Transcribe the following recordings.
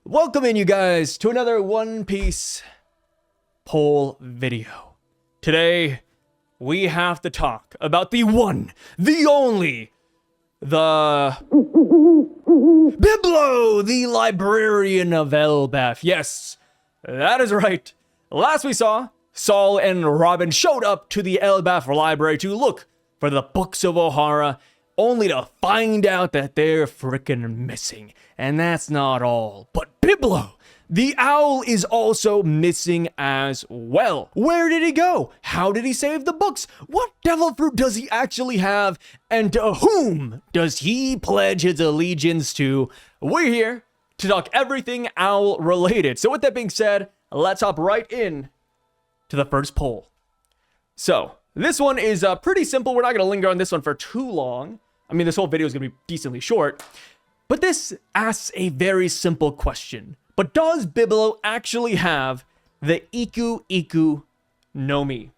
Welcome in, you guys, to another One Piece poll video. Today, we have to talk about the one, the only, the Biblo, the Librarian of Elbaph. Yes, that is right. Last we saw, Saul and Robin showed up to the Elbaph library to look for the books of Ohara, only to find out that they're frickin' missing. And that's not all. But Biblo, the owl, is also missing as well. Where did he go? How did he save the books? What devil fruit does he actually have? And to whom does he pledge his allegiance to? We're here to talk everything owl related. So with that being said, let's hop right in to the first poll. So this one is pretty simple. We're not going to linger on this one for too long. I mean, this whole video is going to be decently short. But this asks a very simple question. But does Biblo actually have the Iku no Mi?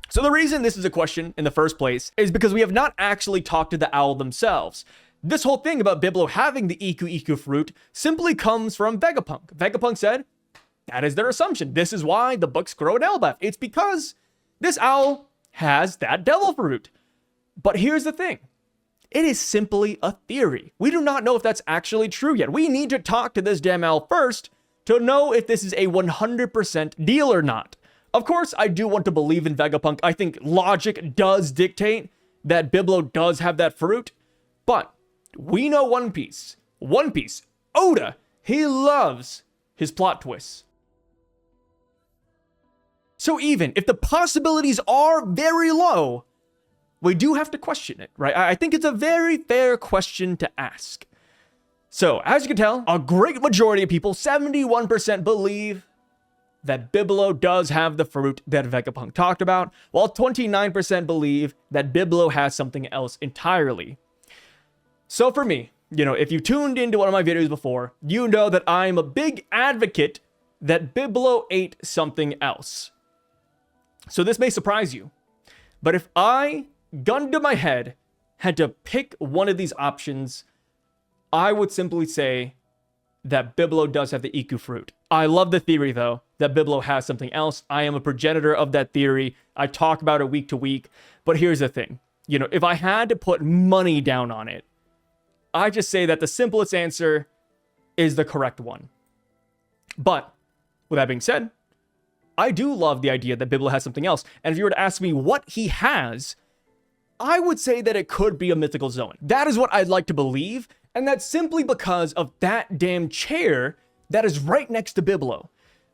So the reason this is a question in the first place is because we have not actually talked to the owl themselves. This whole thing about Biblo having the Iku fruit simply comes from Vegapunk. Vegapunk said that is their assumption. This is why the books grow in Elbaph. It's because this owl has that devil fruit. But here's the thing. It is simply a theory. We do not know if that's actually true yet. We need to talk to this damn owl first to know if this is a 100% deal or not. Of course, I do want to believe in Vegapunk. I think logic does dictate that Biblo does have that fruit. But we know One Piece. One Piece. Oda, he loves his plot twists. So even if the possibilities are very low, we do have to question it, right? I think it's a very fair question to ask. So, as you can tell, a great majority of people, 71%, believe that Biblo does have the fruit that Vegapunk talked about, while 29% believe that Biblo has something else entirely. So for me, if you tuned into one of my videos before, you know that I'm a big advocate that Biblo ate something else. So this may surprise you, but if I, gun to my head, had to pick one of these options, I would simply say that Biblo does have the Iku fruit. I love the theory, though, that Biblo has something else. I am a progenitor of that theory. I talk about it week to week. But here's the thing. If I had to put money down on it, I just say that the simplest answer is the correct one. But with that being said, I do love the idea that Biblo has something else. And if you were to ask me what he has, I would say that it could be a mythical zone. That is what I'd like to believe, and that's simply because of that damn chair that is right next to Biblo.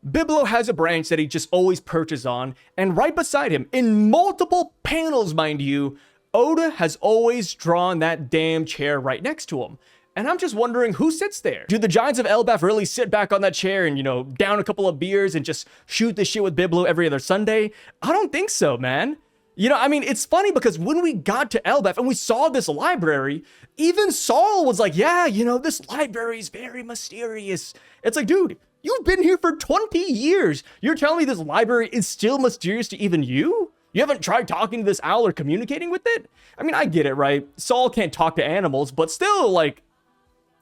Biblo has a branch that he just always perches on, and right beside him, in multiple panels, mind you, Oda has always drawn that damn chair right next to him. And I'm just wondering who sits there. Do the Giants of Elbaph really sit back on that chair and, down a couple of beers and just shoot the shit with Biblo every other Sunday? I don't think so, man. It's funny because when we got to Elbaph and we saw this library, even Saul was like, yeah, this library is very mysterious. It's like, dude, you've been here for 20 years. You're telling me this library is still mysterious to even you? You haven't tried talking to this owl or communicating with it? I get it, right? Saul can't talk to animals, but still,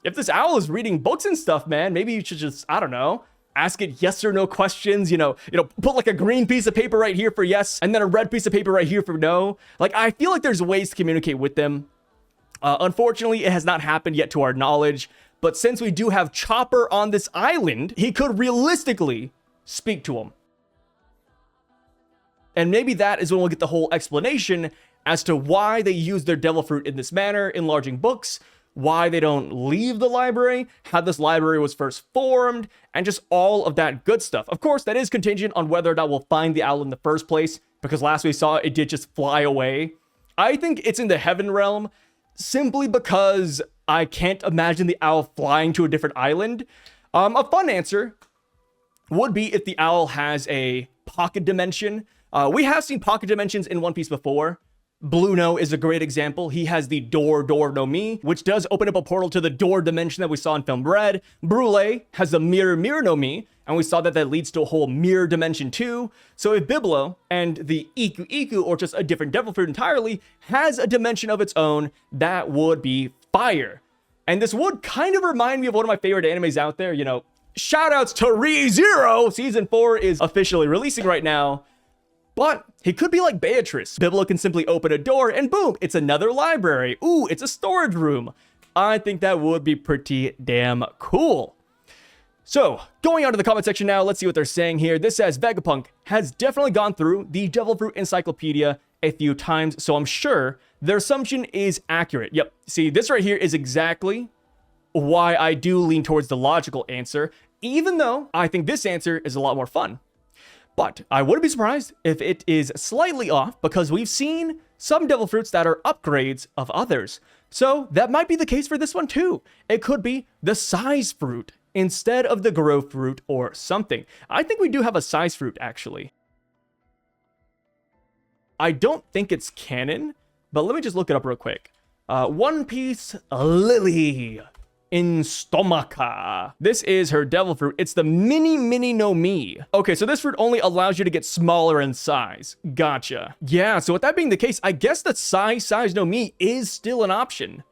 if this owl is reading books and stuff, man, maybe you should just, I don't know, ask it yes or no questions, put a green piece of paper right here for yes, and then a red piece of paper right here for no. I feel like there's ways to communicate with them. Unfortunately, it has not happened yet to our knowledge, but since we do have Chopper on this island, he could realistically speak to him. And maybe that is when we'll get the whole explanation as to why they use their devil fruit in this manner, enlarging books, why they don't leave the library, how this library was first formed, and just all of that good stuff. Of course, that is contingent on whether or not we'll find the owl in the first place, because last we saw it did just fly away. I think it's in the heaven realm, simply because I can't imagine the owl flying to a different island. A fun answer would be if the owl has a pocket dimension. We have seen pocket dimensions in One Piece before. Bluno is a great example. He has the door no Mi, which does open up a portal to the door dimension that we saw in Film Red. Brule has the mirror no Mi, and we saw that leads to a whole mirror dimension too. So if Biblo and the Iku, or just a different devil fruit entirely, has a dimension of its own, that would be fire. And this would kind of remind me of one of my favorite animes out there, you know. Shoutouts to ReZero! Season 4 is officially releasing right now. But he could be like Beatrice. Biblo can simply open a door and boom, it's another library. Ooh, it's a storage room. I think that would be pretty damn cool. So, going on to the comment section now, let's see what they're saying here. This says, Vegapunk has definitely gone through the Devil Fruit Encyclopedia a few times, so I'm sure their assumption is accurate. Yep, see, this right here is exactly why I do lean towards the logical answer, even though I think this answer is a lot more fun. But I wouldn't be surprised if it is slightly off, because we've seen some Devil Fruits that are upgrades of others. So that might be the case for this one too. It could be the Size Fruit instead of the Grow Fruit or something. I think we do have a Size Fruit, actually. I don't think it's canon, but let me just look it up real quick. One Piece Lily in Stomaca. This is her Devil Fruit. It's the Mini no Mi. Okay, so this fruit only allows you to get smaller in size. Gotcha. Yeah, so with that being the case, I guess that size no Mi is still an option.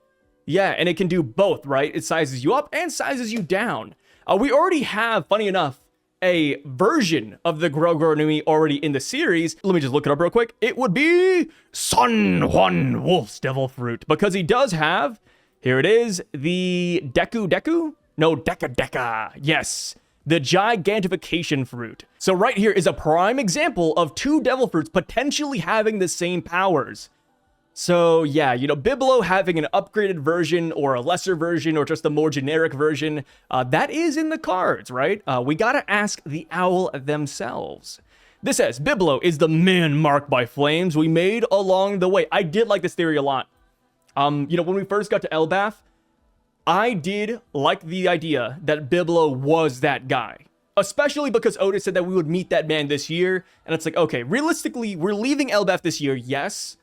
Yeah, and it can do both, right? It sizes you up and sizes you down. We already have, funny enough, a version of the Grow no Mi already in the series. Let me just look it up real quick. It would be Sun Huan Wolf's Devil Fruit, because he does have, here it is, the Deku? No, Deka. Yes, the Gigantification Fruit. So right here is a prime example of two Devil Fruits potentially having the same powers. So yeah, you know, Biblo having an upgraded version or a lesser version or just a more generic version, that is in the cards, right? We gotta ask the owl themselves. This says, Biblo is the man marked by flames we made along the way. I did like this theory a lot. You know, when we first got to Elbaph, I did like the idea that Biblo was that guy. Especially because Otis said that we would meet that man this year. And it's like, okay, realistically, we're leaving Elbaph this year, yes.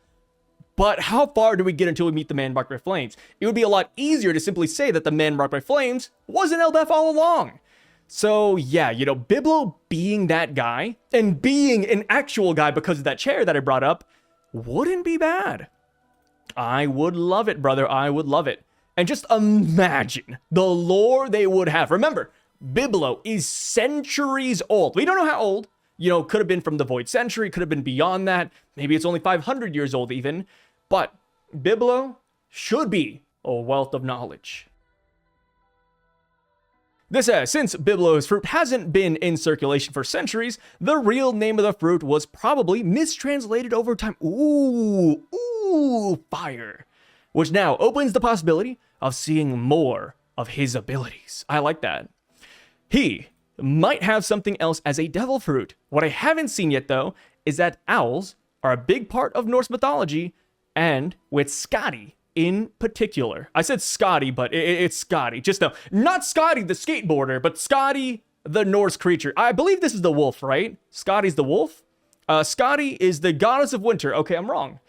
But how far do we get until we meet the man marked by flames? It would be a lot easier to simply say that the man marked by flames was in Elbaph all along. So yeah, you know, Biblo being that guy and being an actual guy because of that chair that I brought up wouldn't be bad. I would love it, brother. I would love it. And just imagine the lore they would have. Remember, Biblo is centuries old. We don't know how old. You know, could have been from the Void Century, could have been beyond that. Maybe it's only 500 years old even. But Biblo should be a wealth of knowledge. This says, since Biblo's fruit hasn't been in circulation for centuries, the real name of the fruit was probably mistranslated over time. Ooh, fire. Which now opens the possibility of seeing more of his abilities. I like that. He might have something else as a devil fruit. What I haven't seen yet, though, is that owls are a big part of Norse mythology, and with Scotty in particular. I said Scotty, but it's Scotty. Just no, not Scotty the skateboarder, but Scotty the Norse creature. I believe this is the wolf, right? Scotty's the wolf? Scotty is the goddess of winter. Okay, I'm wrong.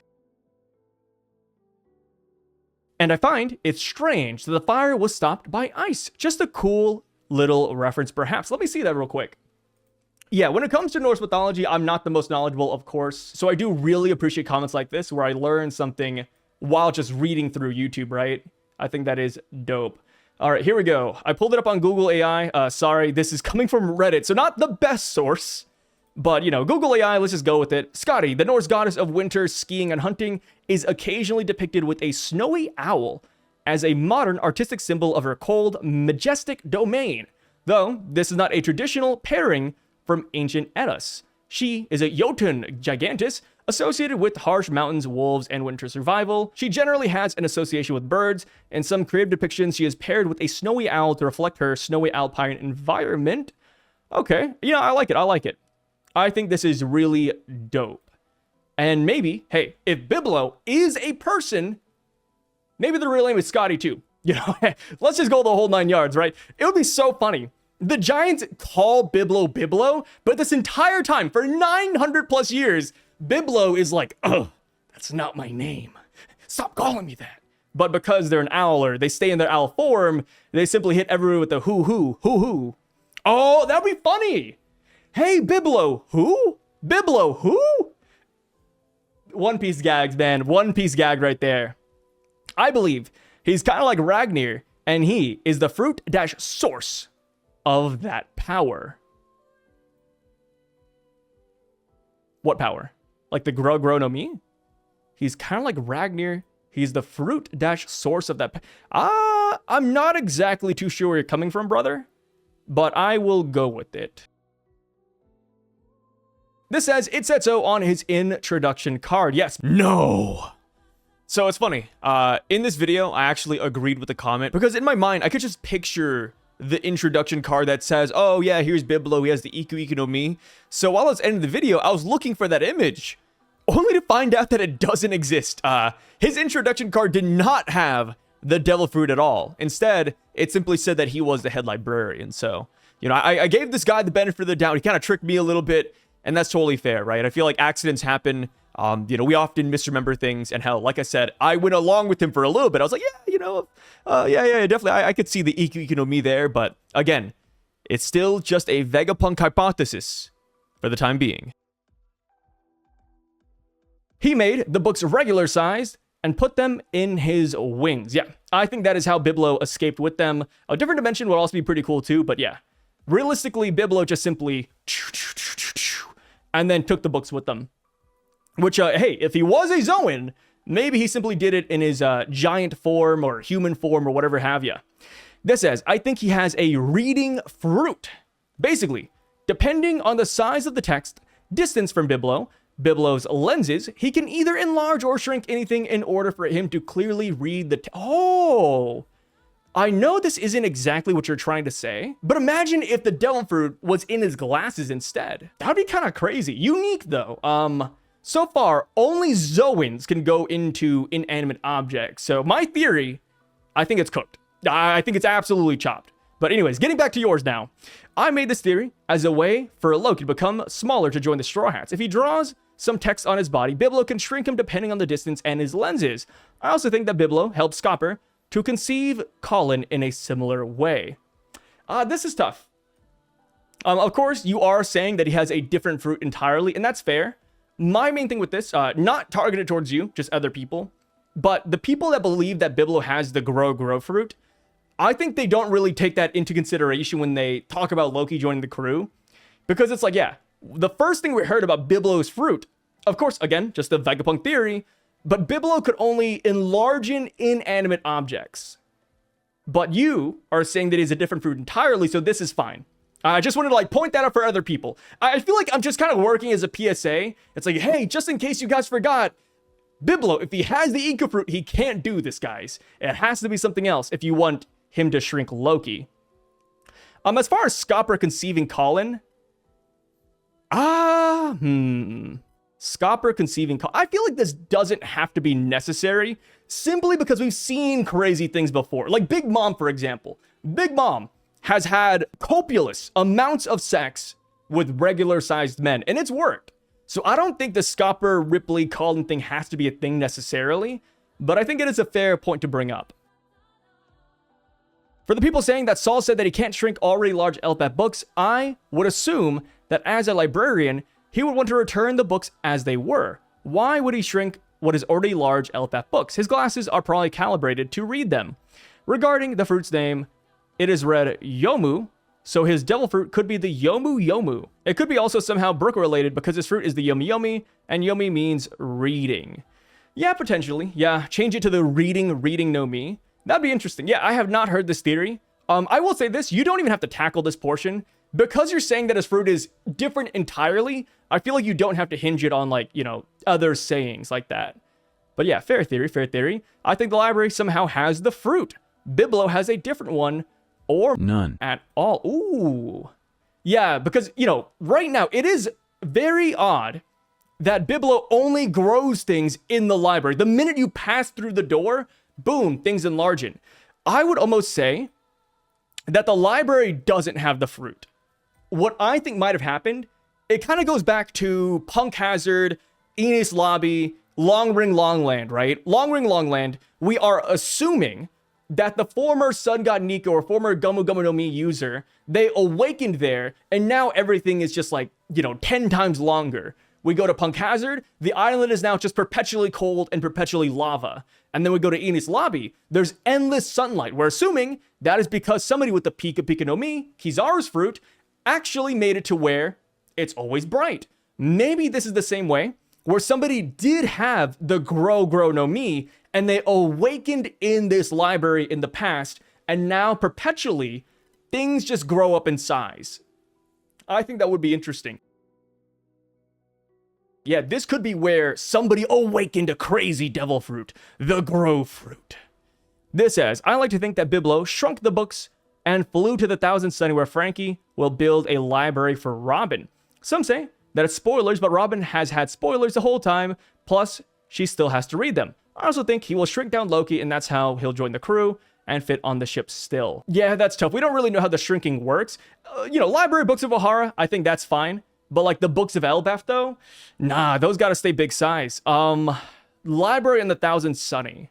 And I find it's strange that the fire was stopped by ice. Just a cool little reference, perhaps. Let me see that real quick. Yeah, when it comes to Norse mythology, I'm not the most knowledgeable, of course. So I do really appreciate comments like this where I learn something while just reading through YouTube, right? I think that is dope. All right, here we go. I pulled it up on Google AI. Sorry, this is coming from Reddit, so not the best source. But, you know, Google AI, let's just go with it. Scotty, the Norse goddess of winter, skiing, and hunting, is occasionally depicted with a snowy owl as a modern artistic symbol of her cold, majestic domain. Though, this is not a traditional pairing from ancient Eddas. She is a Jotun gigantus associated with harsh mountains, wolves, and winter survival. She generally has an association with birds. In some creative depictions, she is paired with a snowy owl to reflect her snowy alpine environment. Okay, yeah, I like it, I like it. I think this is really dope. And maybe, hey, if Biblo is a person, maybe the real name is Scotty too. You know, let's just go the whole 9 yards, right? It would be so funny. The Giants call Biblo, but this entire time, for 900 plus years, Biblo is like, oh, that's not my name. Stop calling me that. But because they're an owler, they stay in their owl form, they simply hit everyone with the hoo. Oh, that'd be funny. Hey, Biblo, who? Biblo, who? One Piece gags, man. One Piece gag right there. I believe he's kind of like Ragnar and he is the fruit-source of that power. What power? Like the grow no mi? He's kind of like Ragnar. He's the fruit-source of that. I'm not exactly too sure where you're coming from, brother, but I will go with it. This says, it said so on his introduction card. Yes. No. So it's funny. In this video, I actually agreed with the comment because in my mind, I could just picture the introduction card that says, oh yeah, here's Biblo, he has the Iku no Mi. So while I was ending the video, I was looking for that image, only to find out that it doesn't exist. His introduction card did not have the devil fruit at all. Instead, it simply said that he was the head librarian. So, you know, I gave this guy the benefit of the doubt. He kind of tricked me a little bit, and that's totally fair, right? I feel like accidents happen. You know, we often misremember things, and hell, like I said, I went along with him for a little bit. I was like, yeah, you know, yeah, definitely. I could see the Iku no Mi there, but again, it's still just a Vegapunk hypothesis for the time being. He made the books regular sized and put them in his wings. Yeah, I think that is how Biblo escaped with them. A different dimension would also be pretty cool too, but yeah. Realistically, Biblo just simply and then took the books with them. Which, hey, if he was a Zoan, maybe he simply did it in his giant form or human form or whatever have you. This says, I think he has a reading fruit. Basically, depending on the size of the text, distance from Biblo's lenses, he can either enlarge or shrink anything in order for him to clearly read the Oh! I know this isn't exactly what you're trying to say, but imagine if the devil fruit was in his glasses instead. That would be kind of crazy. Unique, though. So far, only Zoans can go into inanimate objects. So my theory, I think it's cooked. I think it's absolutely chopped. But anyways, getting back to yours now. I made this theory as a way for Loki to become smaller to join the Straw Hats. If he draws some text on his body, Biblo can shrink him depending on the distance and his lenses. I also think that Biblo helped Scopper to conceive Colin in a similar way. This is tough. Of course, you are saying that he has a different fruit entirely, and that's fair. My main thing with this, not targeted towards you, just other people, but the people that believe that Biblo has the grow fruit, I think they don't really take that into consideration when they talk about Loki joining the crew. Because it's like, yeah, the first thing we heard about Biblo's fruit, of course, again, just the Vegapunk theory, but Biblo could only enlarge in inanimate objects. But you are saying that he's a different fruit entirely, so this is fine. I just wanted to like point that out for other people. I feel like I'm just kind of working as a PSA. It's like, hey, just in case you guys forgot, Biblo, if he has the Iku fruit, he can't do this, guys. It has to be something else if you want him to shrink Loki. As far as Scopper conceiving Colin, Scopper conceiving Colin, I feel like this doesn't have to be necessary simply because we've seen crazy things before. Like Big Mom, for example. Big Mom has had copious amounts of sex with regular-sized men, and it's worked. So I don't think the Scopper, Ripley, Colin thing has to be a thing necessarily, but I think it is a fair point to bring up. For the people saying that Saul said that he can't shrink already large Elbaph books, I would assume that as a librarian, he would want to return the books as they were. Why would he shrink what is already large Elbaph books? His glasses are probably calibrated to read them. Regarding the fruit's name, it is read Yomu, so his devil fruit could be the Yomu. It could be also somehow Brook related because his fruit is the Yomi, and Yomi means reading. Yeah, potentially. Yeah, change it to the reading no mi. That'd be interesting. Yeah, I have not heard this theory. I will say this, you don't even have to tackle this portion. Because you're saying that his fruit is different entirely, I feel like you don't have to hinge it on, like, you know, other sayings like that. But yeah, fair theory. I think the library somehow has the fruit. Biblo has a different one, or none at all. Ooh. Yeah, because, you know, right now, it is very odd that Biblo only grows things in the library. The minute you pass through the door, boom, things enlarging. I would almost say that the library doesn't have the fruit. What I think might have happened, it kind of goes back to Punk Hazard, Enos Lobby, Long Ring Longland, right? Long Ring Longland, we are assuming that the former Sun God Nico or former Gomu Gomu no Mi user, they awakened there, and now everything is just like, you know, 10 times longer. We go to Punk Hazard. The island is now just perpetually cold and perpetually lava. And then we go to Eni's Lobby. There's endless sunlight. We're assuming that is because somebody with the Pika Pika no Mi, Kizaru's fruit, actually made it to where it's always bright. Maybe this is the same way where somebody did have the Grow no Mi and they awakened in this library in the past, and now perpetually things just grow up in size. I think that would be interesting. Yeah, this could be where somebody awakened a crazy devil fruit, the Grow fruit. This says, I like to think that Biblo shrunk the books and flew to the Thousand Sunny where Frankie will build a library for Robin. Some say that it's spoilers, but Robin has had spoilers the whole time, plus she still has to read them. I also think he will shrink down Loki, and that's how he'll join the crew and fit on the ship still. Yeah, that's tough. We don't really know how the shrinking works. Library books of Ohara, I think that's fine. But like the books of Elbaph though, nah, those gotta stay big size. Library in the Thousand Sunny.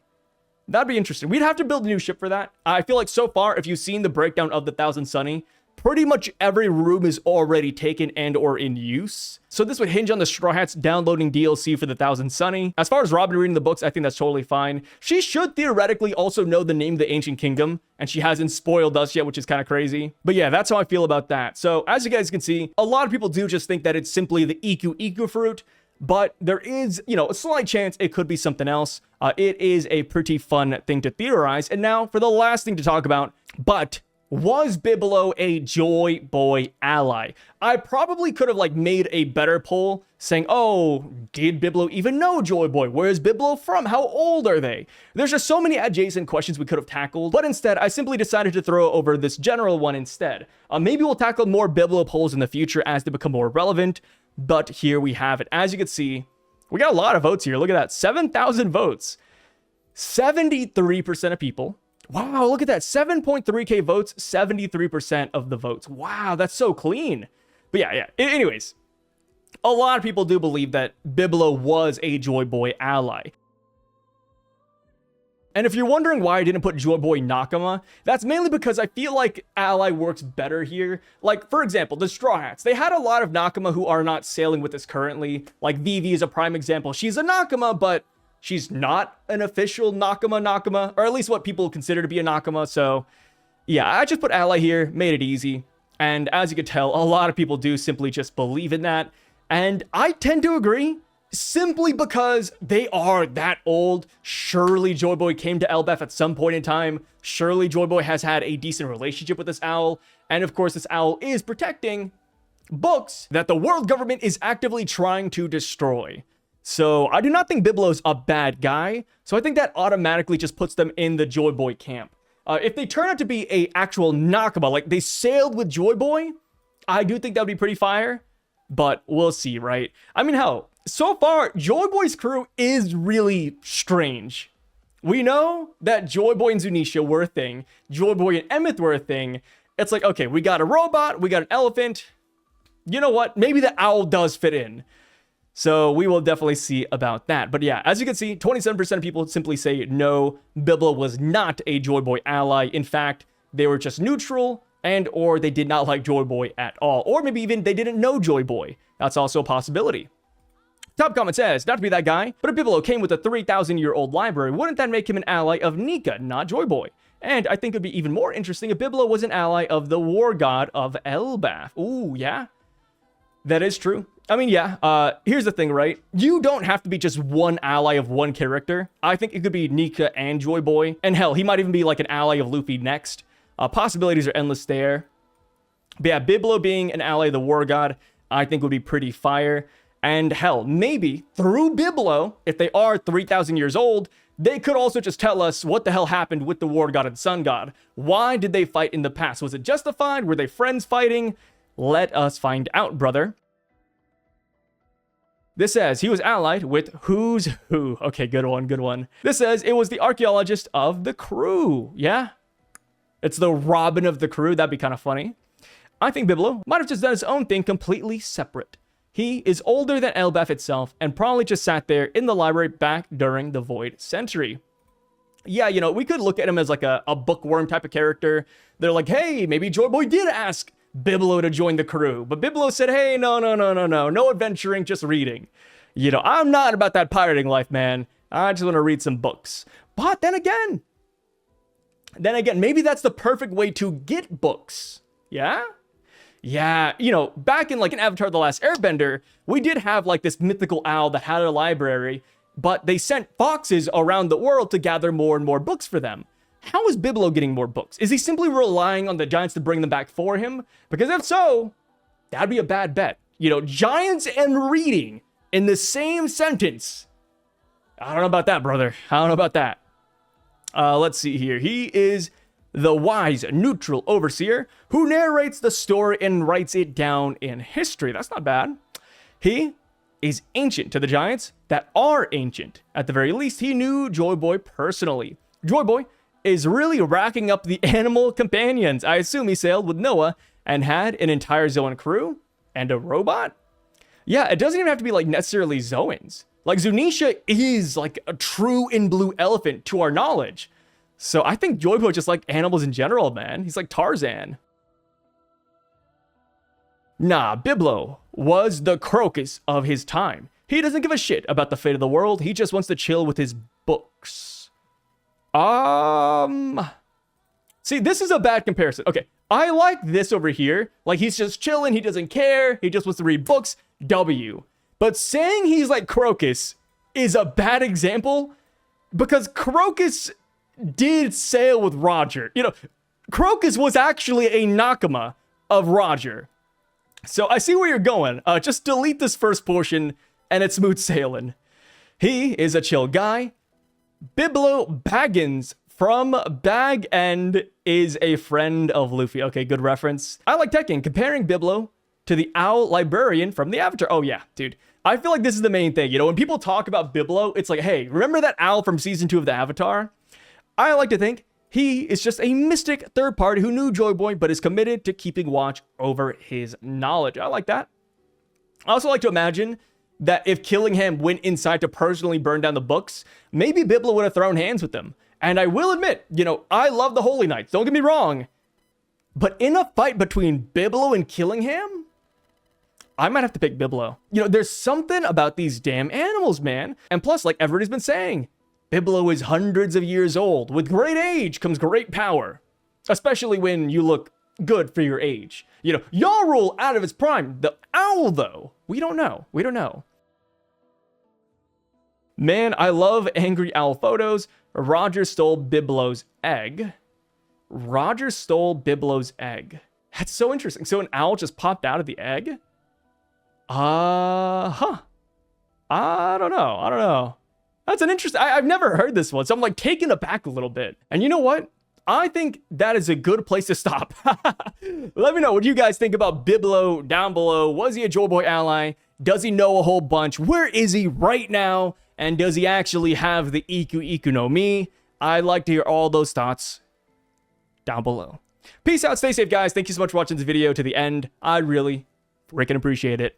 That'd be interesting. We'd have to build a new ship for that. I feel like so far, if you've seen the breakdown of the Thousand Sunny, pretty much every room is already taken and or in use. So this would hinge on the Straw Hats downloading DLC for the Thousand Sunny. As far as Robin reading the books, I think that's totally fine. She should theoretically also know the name of the Ancient Kingdom, and she hasn't spoiled us yet, which is kind of crazy. But yeah, that's how I feel about that. So as you guys can see, a lot of people do just think that it's simply the Iku fruit, but there is, a slight chance it could be something else. It is a pretty fun thing to theorize. And now for the last thing to talk about, but was Biblo a JOYBOY ally? I probably could have made a better poll saying, oh, did Biblo even know JOYBOY? Where is Biblo from? How old are they? There's just so many adjacent questions we could have tackled, but instead I simply decided to throw over this general one instead. Maybe we'll tackle more Biblo polls in the future as they become more relevant, but here we have it. As you can see, we got a lot of votes here. Look at that, 7,000 votes. 73% of people. Wow, look at that. 7.3k votes, 73% of the votes. Wow, that's so clean. But yeah. Anyways, a lot of people do believe that Biblo was a JOYBOY ally. And if you're wondering why I didn't put JOYBOY Nakama, that's mainly because I feel like ally works better here. Like, for example, the Straw Hats. They had a lot of Nakama who are not sailing with us currently. Like, Vivi is a prime example. She's a Nakama, but she's not an official Nakama, or at least what people consider to be a Nakama. So yeah, I just put ally here, made it easy. And as you can tell, a lot of people do simply just believe in that. And I tend to agree, simply because they are that old. Surely JOYBOY came to Elbaph at some point in time. Surely JOYBOY has had a decent relationship with this owl. And of course, this owl is protecting books that the world government is actively trying to destroy. So I do not think Biblo's a bad guy. So I think that automatically just puts them in the JOYBOY camp. If they turn out to be a actual Nakama, like they sailed with JOYBOY, I do think that would be pretty fire. But we'll see, right? I mean, hell, so far, JOYBOY's crew is really strange. We know that JOYBOY and Zunisha were a thing. JOYBOY and Emeth were a thing. It's like, okay, we got a robot, we got an elephant. You know what? Maybe the owl does fit in. So we will definitely see about that. But yeah, as you can see, 27% of people simply say no, Biblo was not a JOYBOY ally. In fact, they were just neutral and or they did not like JOYBOY at all. Or maybe even they didn't know JOYBOY. That's also a possibility. Top comment says, not to be that guy, but if Biblo came with a 3,000-year-old library, wouldn't that make him an ally of Nika, not JOYBOY? And I think it would be even more interesting if Biblo was an ally of the war god of Elbaph. Ooh, yeah. That is true. I mean, yeah, here's the thing, right? You don't have to be just one ally of one character. I think it could be Nika and JOYBOY. And hell, he might even be like an ally of Luffy next. Possibilities are endless there. But yeah, Biblo being an ally of the war god, I think would be pretty fire. And hell, maybe through Biblo, if they are 3,000 years old, they could also just tell us what the hell happened with the war god and sun god. Why did they fight in the past? Was it justified? Were they friends fighting? Let us find out, brother. This says he was allied with who's who. Okay, good one, good one. This says it was the archaeologist of the crew. Yeah, it's the Robin of the crew. That'd be kind of funny. I think Biblo might have just done his own thing completely separate. He is older than Elbaph itself and probably just sat there in the library back during the Void Century. Yeah, you know, we could look at him as like a bookworm type of character. They're like, hey, maybe JOYBOY did ask Biblo to join the crew. But Biblo said, hey, no adventuring, just reading. You know, I'm not about that pirating life, man. I just want to read some books. But then again, maybe that's the perfect way to get books. Yeah? Yeah, you know, back in like an Avatar The Last Airbender, we did have like this mythical owl that had a library, but they sent foxes around the world to gather more and more books for them. How is Biblo getting more books? Is he simply relying on the giants to bring them back for him? Because if so, that'd be a bad bet. You know, giants and reading in the same sentence. I don't know about that, brother. I don't know about that. Let's see here. He is the wise, neutral overseer who narrates the story and writes it down in history. That's not bad. He is ancient to the giants that are ancient. At the very least, he knew JOYBOY personally. JOYBOY is really racking up the animal companions. I assume he sailed with Noah and had an entire Zoan crew and a robot. Yeah, it doesn't even have to be like necessarily Zoans. Like Zunisha is like a true in blue elephant to our knowledge. So I think JOYBOY just like animals in general, man. He's like Tarzan. Nah, Biblo was the crocus of his time. He doesn't give a shit about the fate of the world. He just wants to chill with his books. See, this is a bad comparison. Okay, I like this over here. Like, he's just chilling. He doesn't care. He just wants to read books. W. But saying he's like Crocus is a bad example because Crocus did sail with Roger. You know, Crocus was actually a Nakama of Roger. So I see where you're going. Just delete this first portion and it's smooth sailing. He is a chill guy. Biblo Baggins from Bag End is a friend of Luffy. Okay, good reference. I like Tekken, comparing Biblo to the owl librarian from the Avatar. Oh yeah, dude. I feel like this is the main thing. You know, when people talk about Biblo, it's like, hey, remember that owl from season 2 of the Avatar? I like to think he is just a mystic third party who knew JOYBOY, but is committed to keeping watch over his knowledge. I like that. I also like to imagine that if Killingham went inside to personally burn down the books, maybe Biblo would have thrown hands with them. And I will admit, you know, I love the Holy Knights, don't get me wrong. But in a fight between Biblo and Killingham, I might have to pick Biblo. You know, there's something about these damn animals, man. And plus, like everybody's been saying, Biblo is hundreds of years old. With great age comes great power. Especially when you look good for your age. You know, Yarul out of its prime. The owl, though, we don't know. We don't know. Man, I love angry owl photos. Roger stole Biblo's egg. Roger stole Biblo's egg. That's so interesting. So an owl just popped out of the egg? I don't know. That's an interesting... I've never heard this one, so I'm like taken aback a little bit. And you know what? I think that is a good place to stop. Let me know what you guys think about Biblo down below. Was he a JOYBOY ally? Does he know a whole bunch? Where is he right now? And does he actually have the Iku no Mi? I'd like to hear all those thoughts down below. Peace out, stay safe, guys. Thank you so much for watching this video to the end. I really freaking appreciate it.